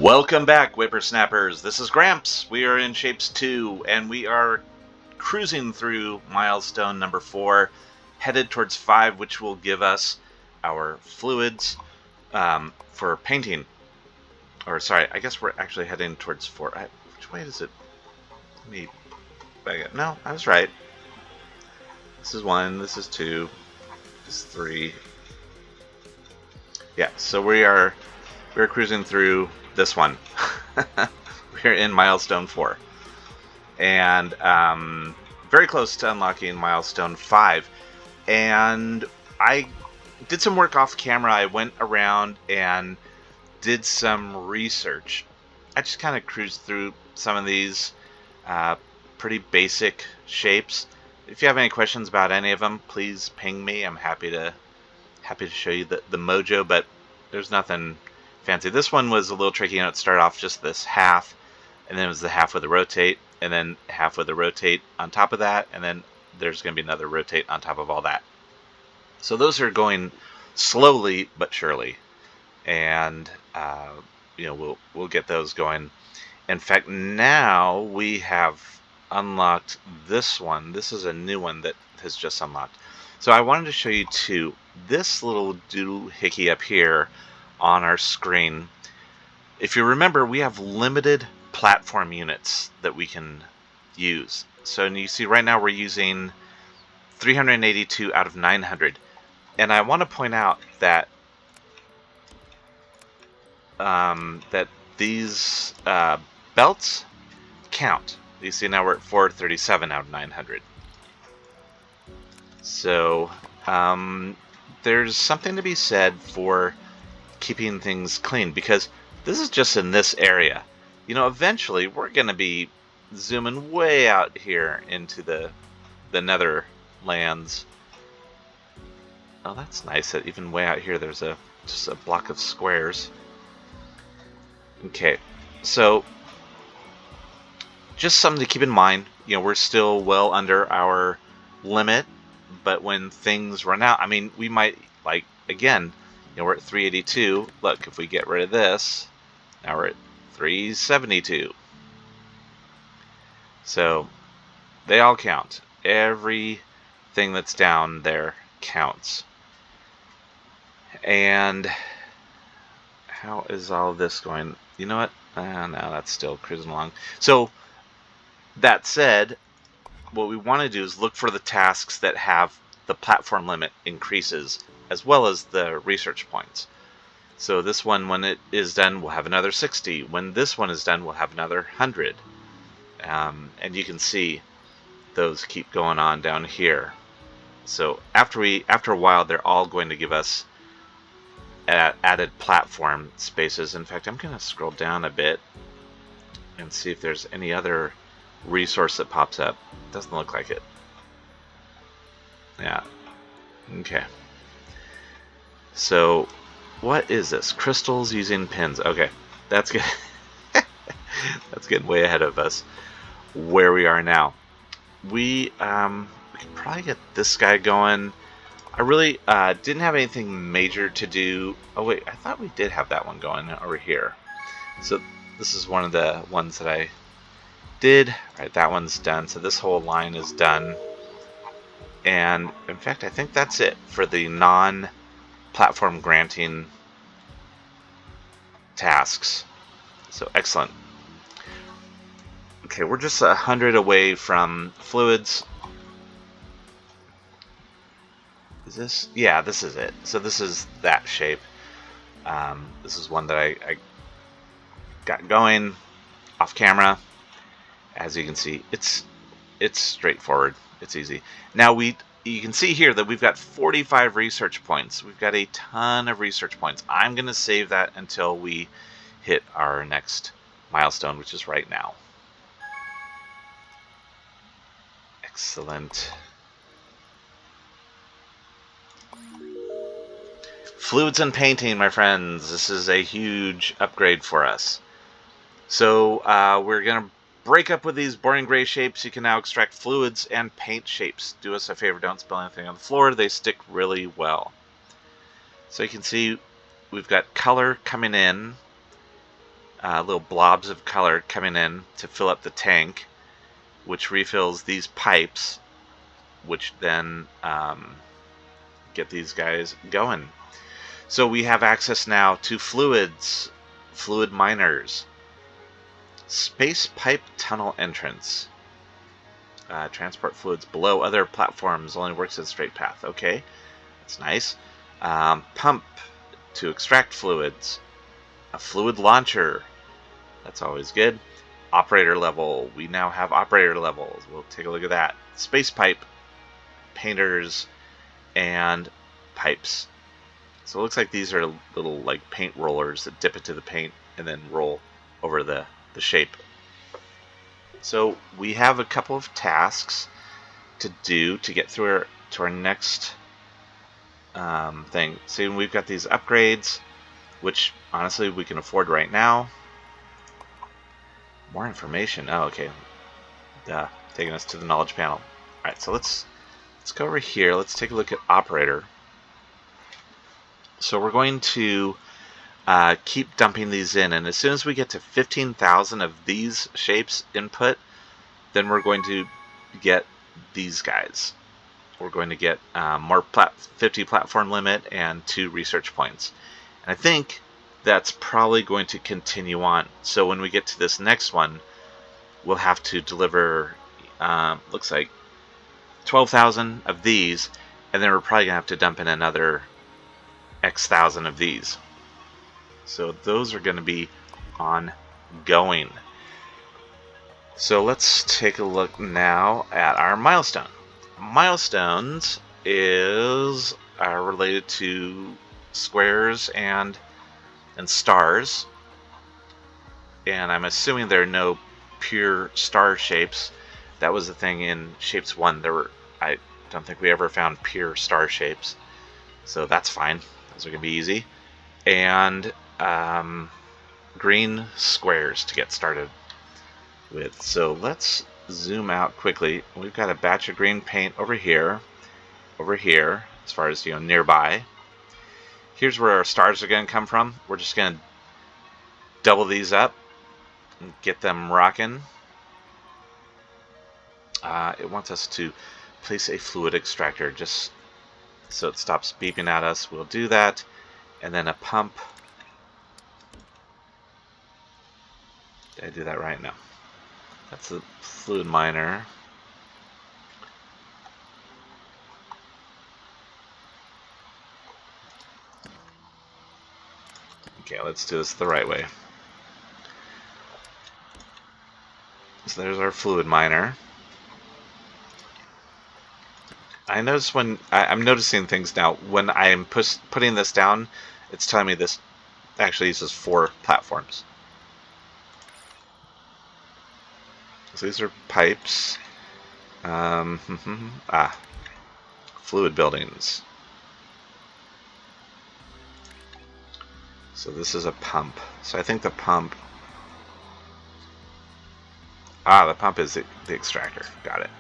Welcome back, whippersnappers. This is Gramps. We are in Shapez2, and we are cruising through milestone number 4, headed towards 5, which will give us our fluids for painting. Or, sorry, I guess we're actually heading towards 4. Which way is it? Let me back up. No, I was right. This is 1, this is 2, this is 3. Yeah, so we're cruising through this one. We're in milestone 4. And very close to unlocking milestone 5. And I did some work off camera. I went around and did some research. I just kind of cruised through some of these pretty basic shapes. If you have any questions about any of them, please ping me. I'm happy to show you the mojo, but there's nothing fancy. This one was a little tricky. It started off just this half, and then it was the half with a rotate, and then half with a rotate on top of that, and then there's going to be another rotate on top of all that. So those are going slowly but surely, and we'll get those going. In fact, now we have unlocked this one. This is a new one that has just unlocked. So I wanted to show you too. This little doohickey up here on our screen. If you remember, we have limited platform units that we can use. So you see right now we're using 382 out of 900. And I want to point out that that these belts count. You see now we're at 437 out of 900. So there's something to be said for keeping things clean, because this is just in this area. Eventually we're going to be zooming way out here into the nether lands. Oh, that's nice that even way out here there's just a block of squares. Okay, so just something to keep in mind. We're still well under our limit, but when things run out, I mean, we might, like, again, we're at 382. Look, if we get rid of this, now we're at 372. So they all count. Everything that's down there counts. And how is all this going? You know what? No, that's still cruising along. So that said, what we want to do is look for the tasks that have the platform limit increases, as well as the research points. So this one, when it is done, we'll have another 60. When this one is done, we'll have another 100. And you can see those keep going on down here. So after a while, they're all going to give us added platform spaces. In fact, I'm going to scroll down a bit and see if there's any other resource that pops up. Doesn't look like it. Yeah. Okay. So, what is this? Crystals using pins. Okay, that's good. That's getting way ahead of us. Where we are now, we could probably get this guy going. I really didn't have anything major to do. Oh wait, I thought we did have that one going over here. So this is one of the ones that I did. All right, that one's done. So this whole line is done. And in fact, I think that's it for the non-platform granting tasks. So excellent. Okay, we're just 100 away from fluids. Is this? Yeah, this is it. So this is that shape. This is one that I got going off camera. As you can see, it's straightforward. It's easy. Now you can see here that we've got 45 research points. We've got a ton of research points. I'm going to save that until we hit our next milestone, which is right now. Excellent. Fluids and painting, my friends. This is a huge upgrade for us. So we're going to break up with these boring gray shapes. You can now extract fluids and paint shapes. Do us a favor, don't spill anything on the floor. They stick really well. So you can see we've got color coming in. little blobs of color coming in to fill up the tank, which refills these pipes, which then get these guys going. So we have access now to fluids, fluid miners, space pipe tunnel entrance, transport fluids below other platforms, only works in straight path. Okay, that's nice. Pump to extract fluids, a fluid launcher, that's always good. Operator level, we now have operator levels. We'll take a look at that. Space pipe, painters, and pipes. So it looks like these are little like paint rollers that dip into the paint and then roll over the shape. So we have a couple of tasks to do to get through to our next thing. So we've got these upgrades, which honestly we can afford right now. More information. Oh, okay. Duh. Taking us to the knowledge panel. Alright, so let's go over here. Let's take a look at operator. So we're going to keep dumping these in, and as soon as we get to 15,000 of these shapes input, then we're going to get these guys. We're going to get more 50 platform limit and 2 research points. And I think that's probably going to continue on. So when we get to this next one, we'll have to deliver, looks like 12,000 of these, and then we're probably going to have to dump in another X thousand of these. So those are going to be ongoing. So let's take a look now at our milestone. Milestones is related to squares and stars, and I'm assuming there are no pure star shapes. That was the thing in Shapes 1. I don't think we ever found pure star shapes, so that's fine. Those are going to be easy. And green squares to get started with. So let's zoom out quickly. We've got a batch of green paint over here, as far as nearby. Here's where our stars are going to come from. We're just going to double these up and get them rocking. It wants us to place a fluid extractor just so it stops beeping at us. We'll do that. And then a pump. Did I do that right? No. That's a fluid miner. Okay, let's do this the right way. So there's our fluid miner. I notice when I'm noticing things now. When I'm putting this down, it's telling me this actually uses 4 platforms. So these are pipes. Fluid buildings. So this is a pump. So I think the pump... the pump is the extractor. Got it.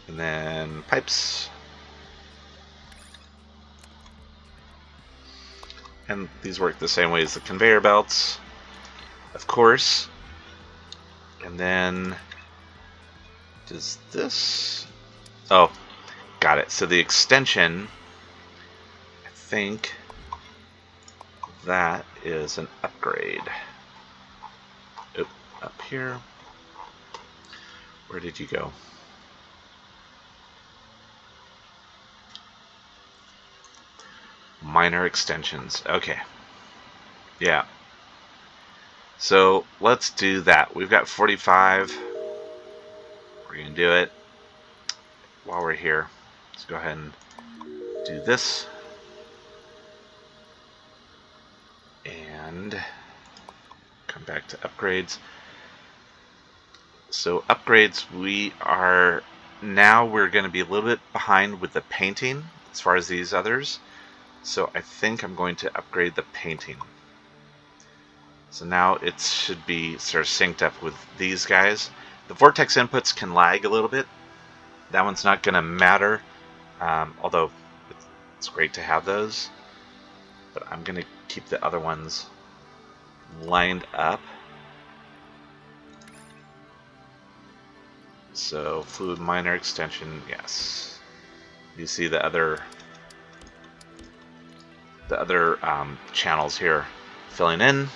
And then pipes. And these work the same way as the conveyor belts, of course. And then does this... Oh, got it. So the extension, I think that is an upgrade. Oop, up here. Where did you go? Minor extensions. Okay. Yeah. So let's do that. We've got 45. We're going to do it. While we're here, let's go ahead and do this. And come back to upgrades. So upgrades, we're going to be a little bit behind with the painting as far as these others. So I think I'm going to upgrade the painting. So now it should be sort of synced up with these guys. The vortex inputs can lag a little bit. That one's not going to matter, although it's great to have those. But I'm going to keep the other ones lined up. So fluid minor extension, yes. You see the other channels here filling in.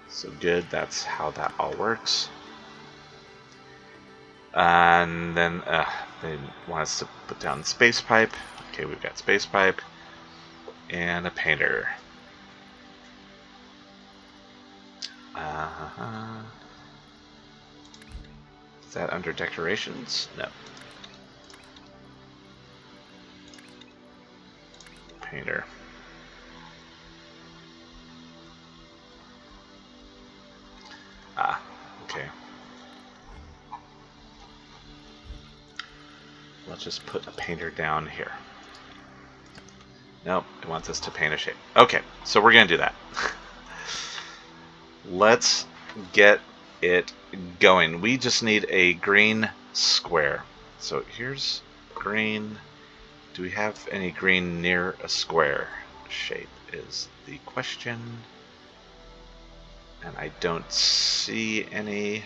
So good, that's how that all works. And then they want us to put down space pipe. Okay, we've got space pipe and a painter. Is that under decorations? No. Painter. Okay. Let's just put a painter down here. Nope, it wants us to paint a shape. Okay, so we're going to do that. Let's get it going. We just need a green square. So here's green. Do we have any green near a square shape is the question. And I don't see any.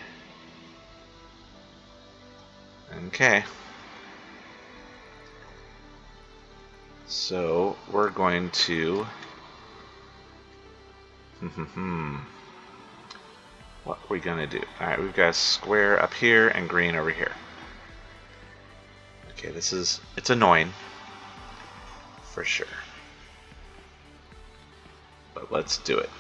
Okay. So we're going to what are we gonna do? Alright, we've got a square up here and green over here. Okay, it's annoying for sure. But let's do it.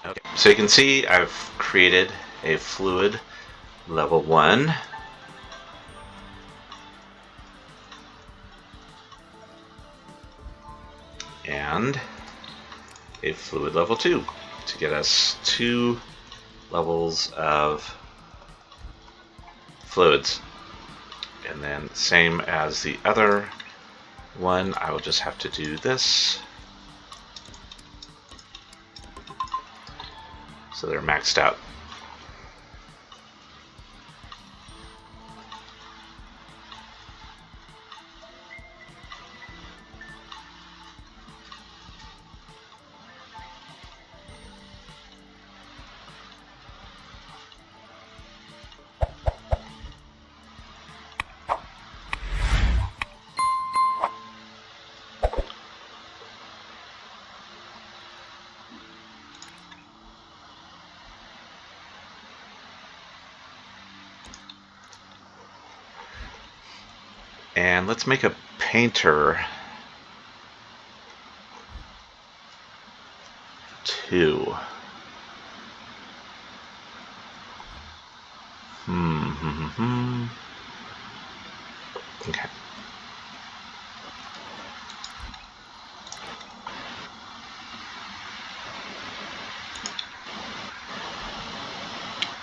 Okay, so you can see I've created a fluid level 1. And a fluid level 2 to get us 2 levels of fluids. And then same as the other one, I will just have to do this. So they're maxed out. And let's make a painter 2. Okay.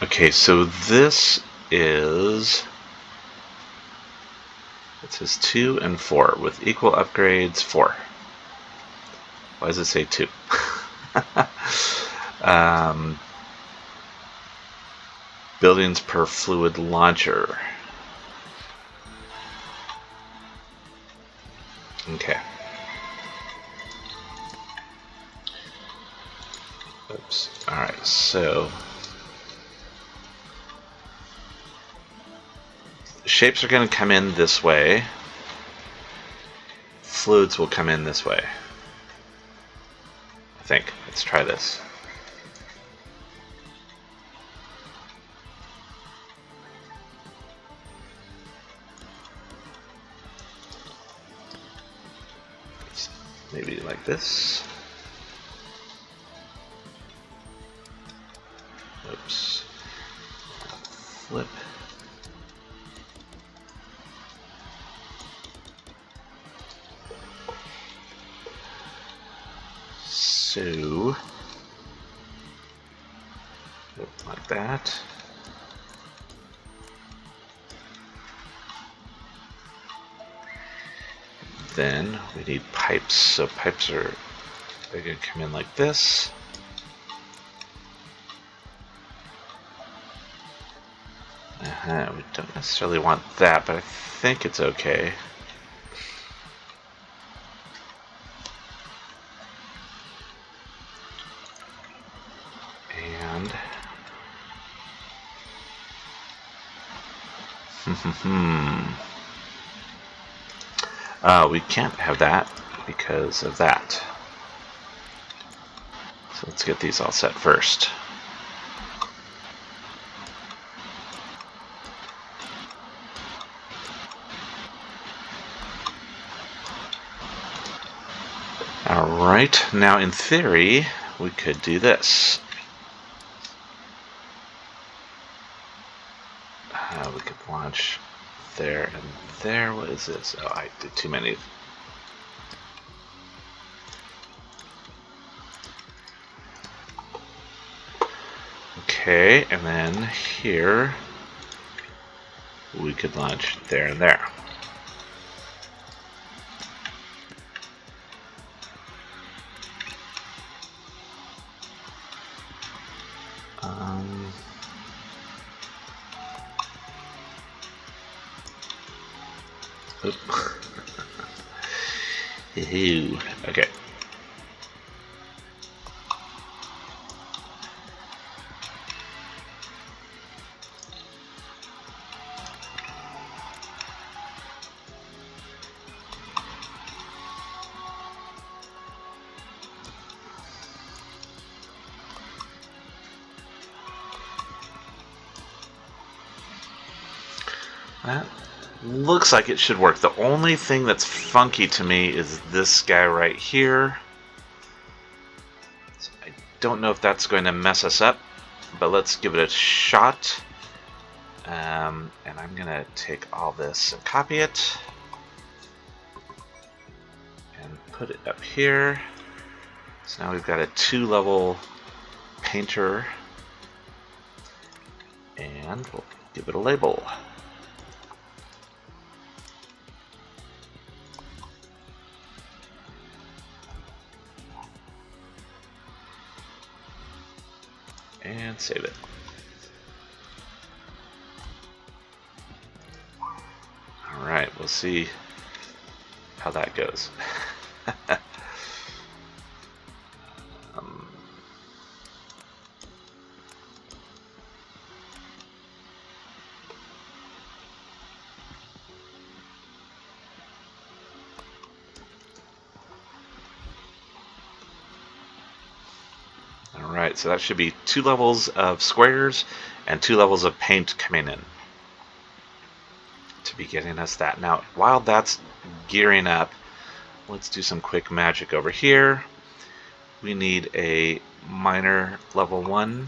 Okay, so this is, it says 2 and 4 with equal upgrades 4. Why does it say 2? Buildings per fluid launcher. Okay. Oops. Alright, so shapes are going to come in this way. Fluids will come in this way. I think. Let's try this. maybe like this. Oops. Flip. So, like that. Then we need pipes. So pipes are going to come in like this. We don't necessarily want that, but I think it's okay. And we can't have that because of that. So let's get these all set first. Alright, now in theory, we could do this. We could launch there and there. What is this? Oh, I did too many. Okay, and then here we could launch there and there. Okay. That looks like it should work. The only thing that's funky to me is this guy right here. So I don't know if that's going to mess us up, but let's give it a shot. And I'm going to take all this and copy it and put it up here. So now we've got a 2-level painter, and we'll give it a label. And save it. Alright, we'll see how that goes. Alright, so that should be 2 levels of squares and 2 levels of paint coming in to be getting us that. Now, while that's gearing up, let's do some quick magic over here. We need a minor level 1,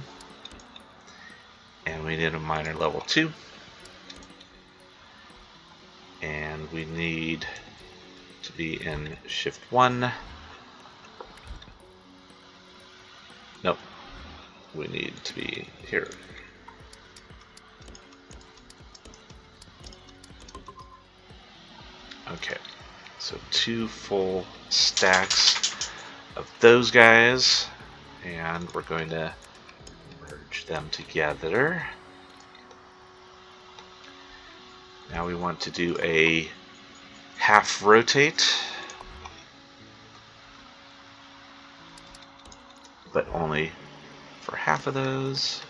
and we need a minor level 2, and we need to be in shift 1. Nope, we need to be here. Okay, so 2 full stacks of those guys, and we're going to merge them together. Now we want to do a half rotate, but only for half of those.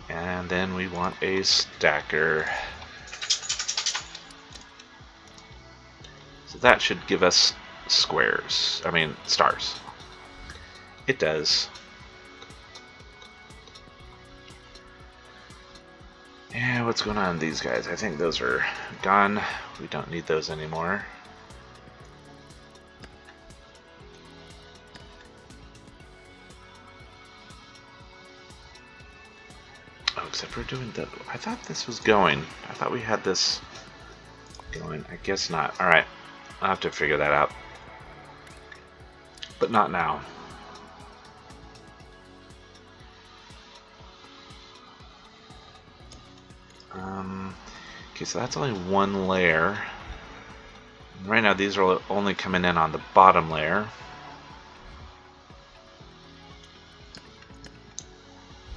And then we want a stacker. So that should give us squares. I mean, stars. It does. Yeah, what's going on with these guys? I think those are gone. We don't need those anymore. Oh, except for doing the... I thought this was going. I thought we had this going. I guess not. Alright. I'll have to figure that out. But not now. Okay, so that's only one layer. Right now these are only coming in on the bottom layer.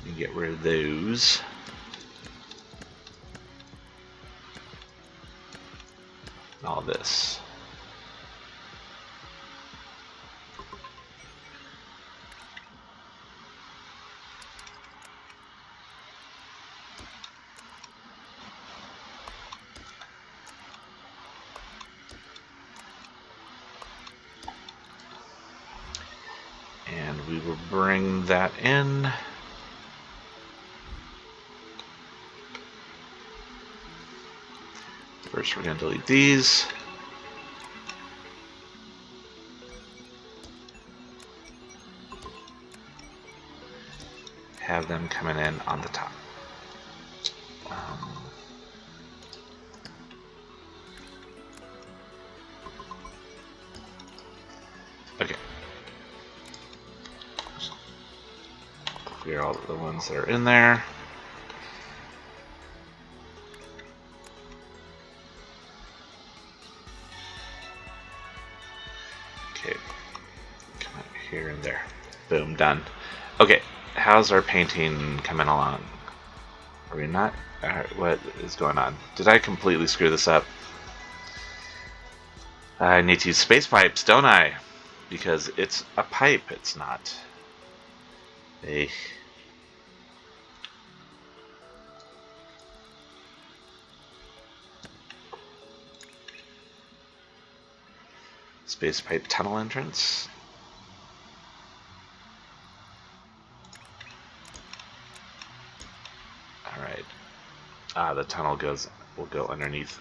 You get rid of those. All this. And we will bring that in. First, we're going to delete these. Have them coming in on the top. Okay. Clear all the ones that are in there. Okay. Come out here and there. Boom, done. Okay. How's our painting coming along? Are we not? Alright, what is going on? Did I completely screw this up? I need to use space pipes, don't I? Because it's a pipe, it's not a... Space pipe tunnel entrance. Alright. The tunnel will go underneath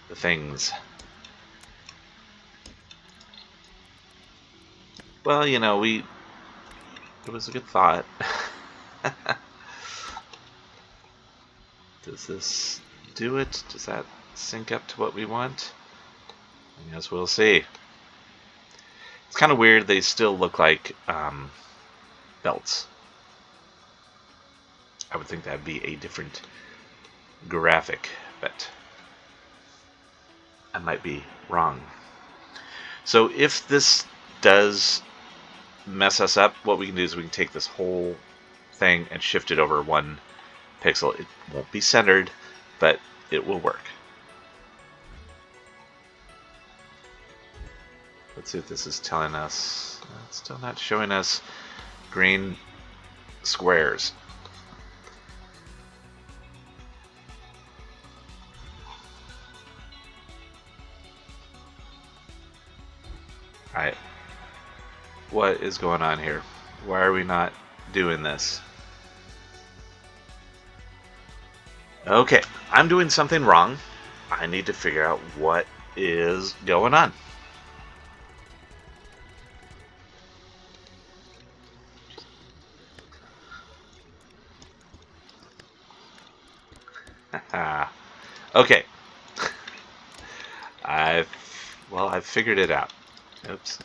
the things. Well, you know, it was a good thought. Does this do it? Does that sync up to what we want? I guess we'll see. It's kind of weird, they still look like belts. I would think that'd be a different graphic, but I might be wrong. So if this does mess us up, what we can do is we can take this whole thing and shift it over 1 pixel. It won't be centered, but it will work. Let's see what this is telling us. It's still not showing us green squares. Alright. What is going on here? Why are we not doing this? Okay, I'm doing something wrong. I need to figure out what is going on. Okay. I've figured it out. Oops.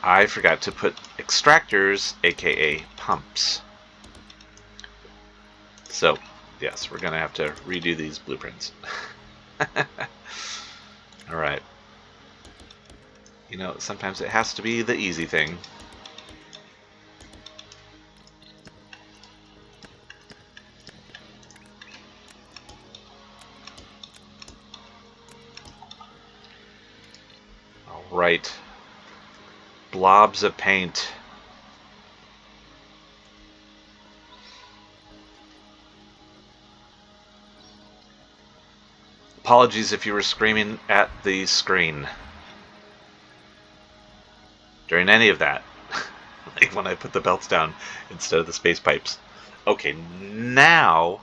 I forgot to put extractors, aka pumps. So, yes, we're going to have to redo these blueprints. Alright. You know, sometimes it has to be the easy thing. Alright. Blobs of paint. Apologies if you were screaming at the screen. during any of that. Like when I put the belts down instead of the space pipes. Okay, now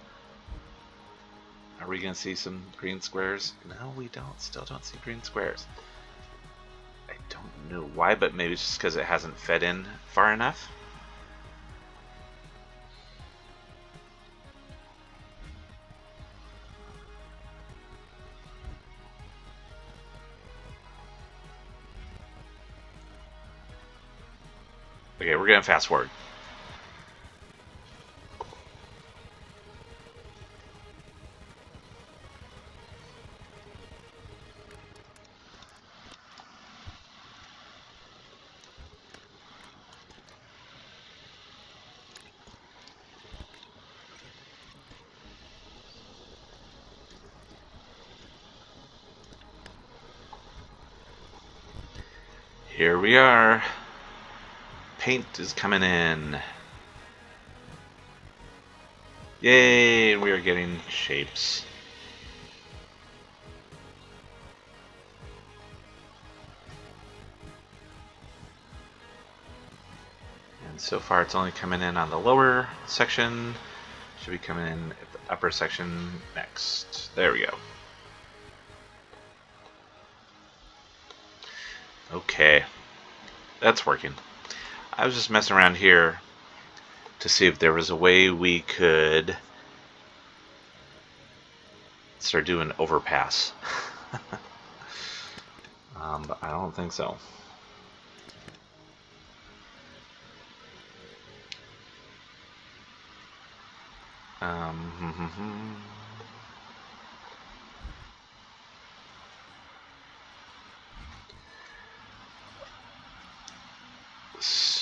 are we going to see some green squares? No, we don't. Still don't see green squares. I don't know why, but maybe it's just because it hasn't fed in far enough. Okay, we're going to fast forward. Here we are. Paint is coming in. Yay, we are getting shapes. And so far it's only coming in on the lower section. Should be coming in at the upper section next. There we go. Okay, that's working. I was just messing around here to see if there was a way we could start doing overpass. But I don't think so.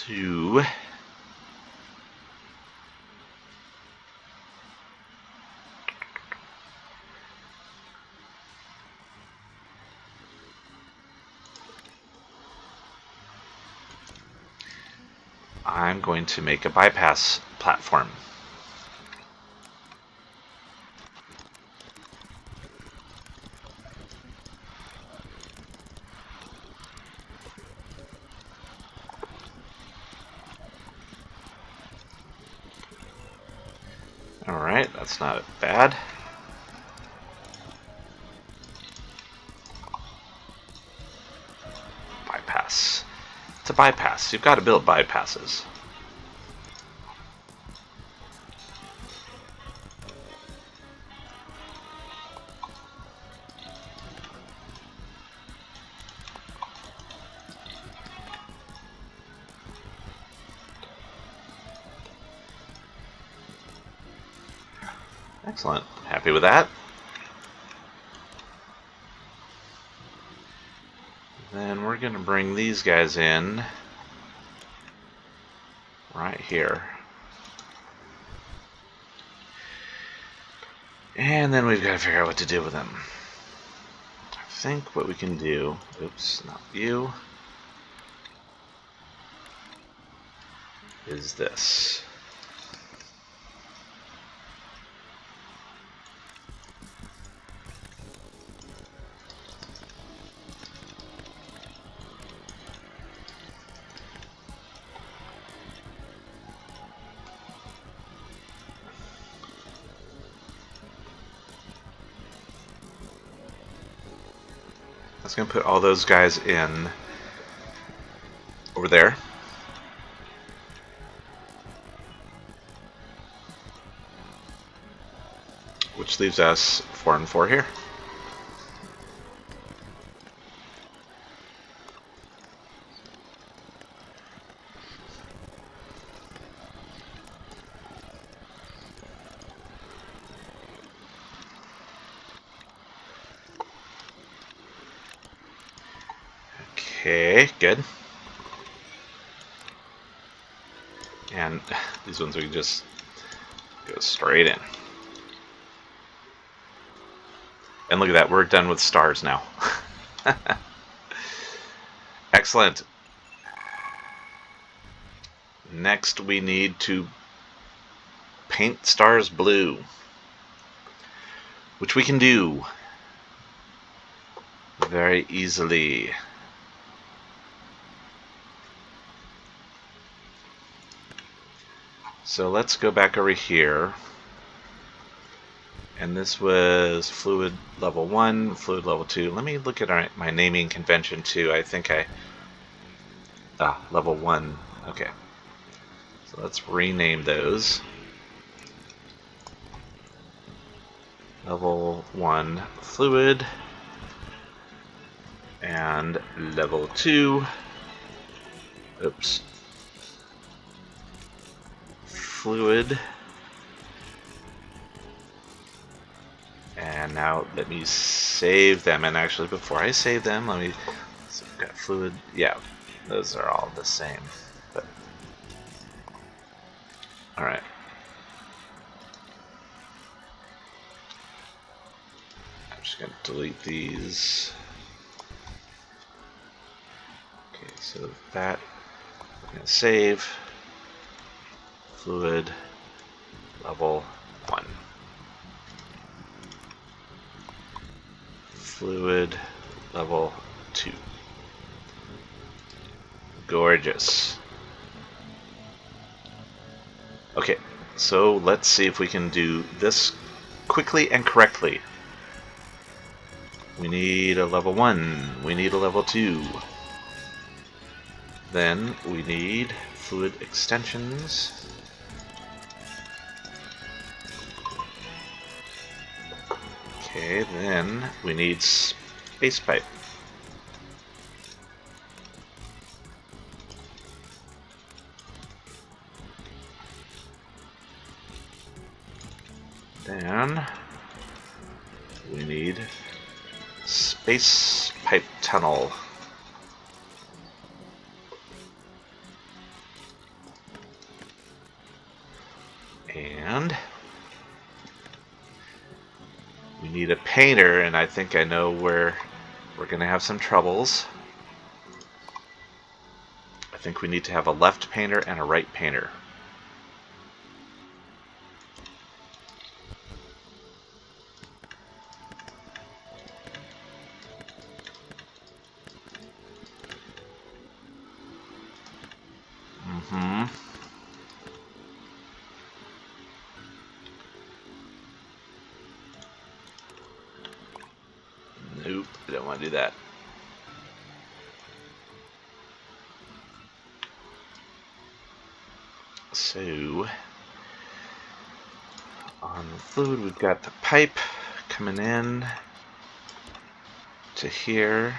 So I'm going to make a bypass platform. Alright, that's not bad. Bypass. It's a bypass. You've got to build bypasses. Excellent. Happy with that. Then we're going to bring these guys in right here. And then we've got to figure out what to do with them. I think what we can do, oops, not you, is this. That's going to put all those guys in over there. Which leaves us 4 and 4 here. Okay, good. And these ones we can just go straight in. And look at that, we're done with stars now. Excellent. Next we need to paint stars blue, which we can do very easily. So let's go back over here. And this was fluid level 1, fluid level 2. Let me look at my naming convention too. I think level 1. Okay. So let's rename those. Level 1 fluid and level 2 fluid. And now let me save them. And actually, before I save them, let me. So we've got fluid. Yeah, those are all the same. But all right. I'm just gonna delete these. Okay, so that we're gonna save fluid level 1. Fluid level 2. Gorgeous. Okay, so let's see if we can do this quickly and correctly. We need a level 1. We need a level 2. Then we need fluid extensions. Okay, then we need space pipe. Then we need space pipe tunnel. And we need a painter, and I think I know where we're going to have some troubles. I think we need to have a left painter and a right painter. Nope, I don't want to do that. So, on the fluid, we've got the pipe coming in to here.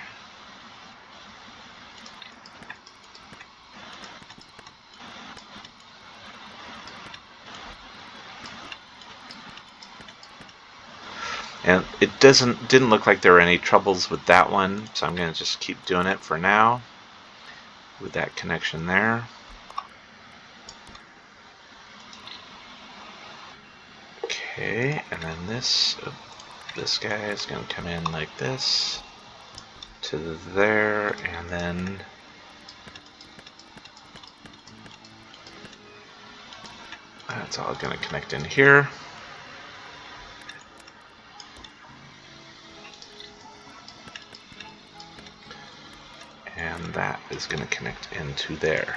And it didn't look like there were any troubles with that one, so I'm going to just keep doing it for now with that connection there. Okay, and then this guy is going to come in like this to there, and then that's all going to connect in here. And that is going to connect into there.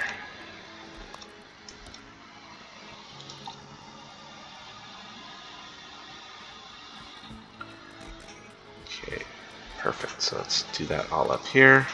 Okay, perfect. So let's do that all up here.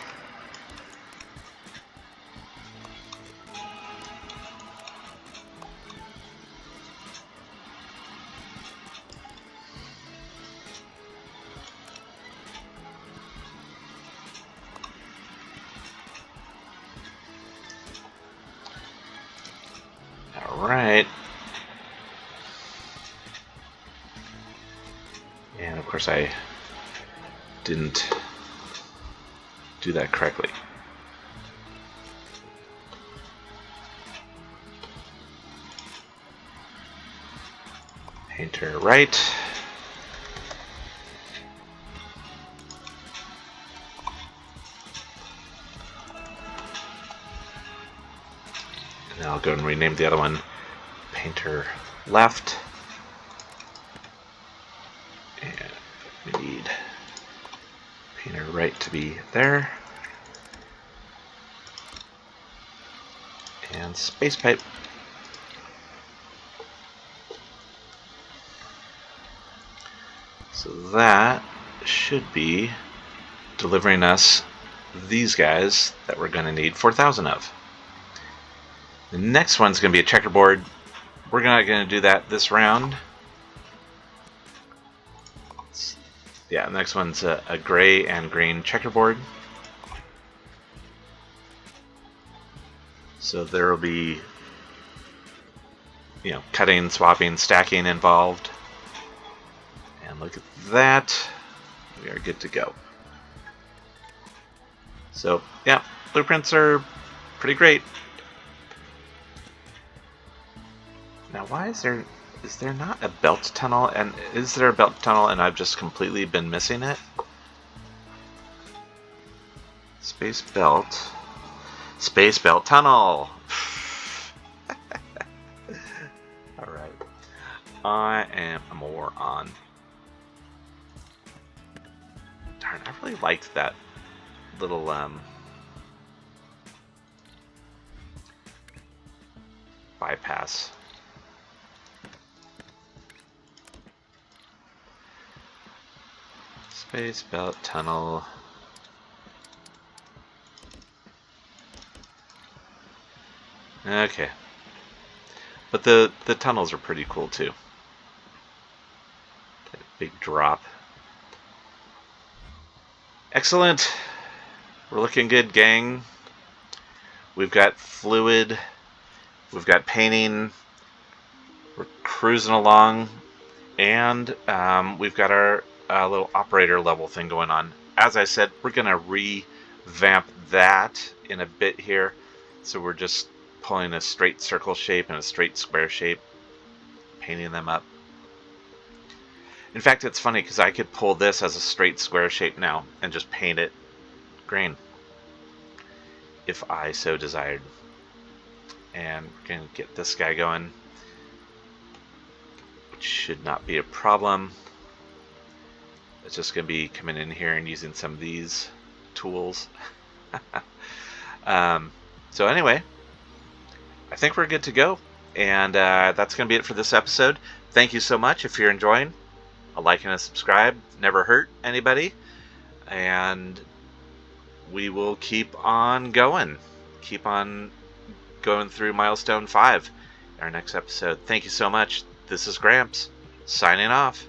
Alright. And of course I didn't do that correctly. Painter right. And I'll go and rename the other one Painter left. And we need Painter right to be there. And space pipe. So that should be delivering us these guys that we're going to need 4,000 of. The next one's going to be a checkerboard. We're not going to do that this round. Yeah, the next one's a gray and green checkerboard. So there will be, cutting, swapping, stacking involved. And look at that. We are good to go. So, yeah, blueprints are pretty great. Now, why is there not a belt tunnel? And is there a belt tunnel and I've just completely been missing it? Space belt tunnel. All right, I am a moron. Darn, I really liked that little bypass. Space belt tunnel. Okay. But the tunnels are pretty cool too. That big drop. Excellent. We're looking good, gang. We've got fluid. We've got painting. We're cruising along. And we've got our little operator level thing going on. As I said, we're going to revamp that in a bit here. So we're just pulling a straight circle shape and a straight square shape, painting them up. In fact, it's funny because I could pull this as a straight square shape now and just paint it green if I so desired. And we're going to get this guy going, which should not be a problem. It's just going to be coming in here and using some of these tools. So anyway, I think we're good to go. And that's going to be it for this episode. Thank you so much. If you're enjoying, a like and a subscribe never hurt anybody. And we will keep on going. Keep on going through Milestone 5 in our next episode. Thank you so much. This is Gramps, signing off.